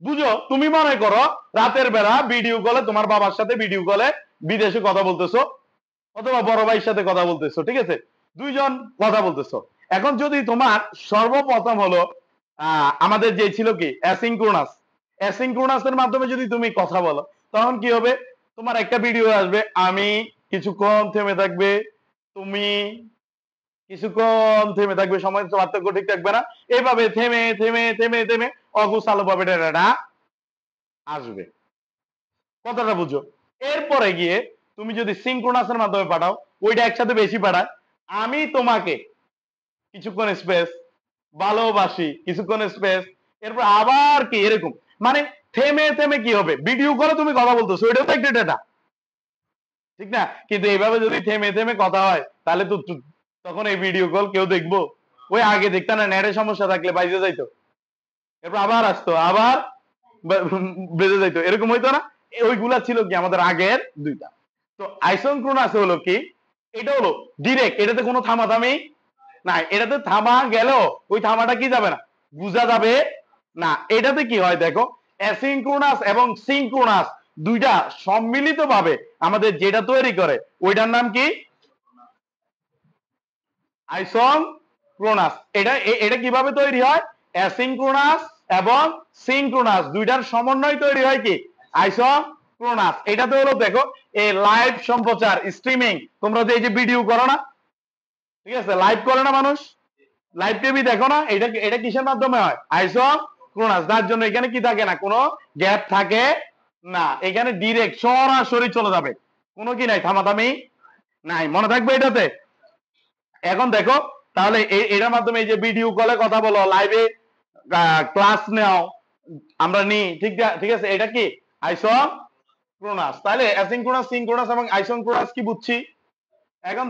বুঝো, তুমি মনে করো রাতের বেলা ভিডিও কলে তোমার বাবার সাথে ভিডিও কলে বিদেশে কথা বলতেছো, অথবা বড় ভাইয়ের সাথে কথা বলতেছো, ঠিক আছে, দুইজন কথা বলতেছো। এখন যদি তোমার সর্বপ্রথম হলো আমাদের যে ছিল কি অ্যাসিঙ্ক্রোনাস, অ্যাসিঙ্ক্রোনাসের মাধ্যমে যদি তুমি কথা বলো, তখন কি হবে, তোমার একটা ভিডিও আসবে, আমি কিছুক্ষণ থেমে থাকবে, তুমি কিছুক্ষণ থেমে থাকবে, সময় পার্থক্য ঠিক থাকবে না, এইভাবে থেমে থেমে থেমে থেমে অগোছালো ভাবে ডেটাটা আসবে। কথাটা বুঝো। এরপরে গিয়ে তুমি যদি সিনক্রোনাসের মাধ্যমে পাঠাও, ওইটা একসাথে বেশি পাঠায়, আমি তোমাকে কিছুক্ষণ স্পেস, ভালোবাসি কিছুক্ষণ স্পেস, এরপর আবার কি এরকম, মানে থেমে থেমে কি হবে, ভিডিও কলে তুমি কথা বলতেছো, এটাও তো একটা ডেটা, ঠিক না? কিন্তু এইভাবে যদি থেমে থেমে কথা হয়, তাহলে তো তখন এই ভিডিও কল কেউ দেখবো? ওই আগে দেখতা না, নেটের সমস্যা থাকলে বাইজে যাইতো, এরপর আবার আসতো, আবার বেজে যাইতো, এরকম হইতো না? ওইগুলা ছিল কি আমাদের আগের দুইটা। তো আইসোক্রোনাস হলো কি, এটা হলো ডিরেক্ট, এটাতে কোনো থামাথামি নাই, এটাতে থামা গেল ওই থামাটা কি যাবে না, বুঝা যাবে না। এটাতে কি হয় দেখো, অ্যাসিঙ্ক্রোনাস এবং সিঙ্ক্রোনাস দুইটা সম্মিলিত ভাবে আমাদের যেটা তৈরি করে, ওইটার নাম কি, আইসোক্রোনাস। এটা এটা কিভাবে তৈরি হয়, অ্যাসিঙ্ক্রোনাস এবং সিঙ্ক্রোনাস দুইটার সমন্বয় তৈরি হয় কি আইসোক্রোনাস। এটাতে হলো দেখো, এই লাইভ সম্প্রচার স্ট্রিমিং, তোমরা যে এই যে ভিডিও করো না, ঠিক আছে, লাইভ করে না মানুষ, লাইভ টিভি দেখো না, এটা এটা কিসের মাধ্যমে হয়, আইসোক্রোনাস। যার জন্য এখানে কি থাকে না, কোনো গ্যাপ থাকে না, এখানে ডিরেক্ট সরাসরি চলে যাবে, কোনো কি নাই, থামাথামি নাই, মনে থাকবে এটাতে। এখন দেখো, তাহলে এটার মাধ্যমে এই যে ভিডিও কলে কথা বলো, লাইভে ক্লাস নাও, আমরা নিই, ঠিক ঠিক আছে, এটা কি আইসোক্রোনাস। তাহলে অ্যাসিঙ্ক্রোনাস, সিঙ্ক্রোনাস এবং আইসোক্রোনাস কি বুঝছি এখন?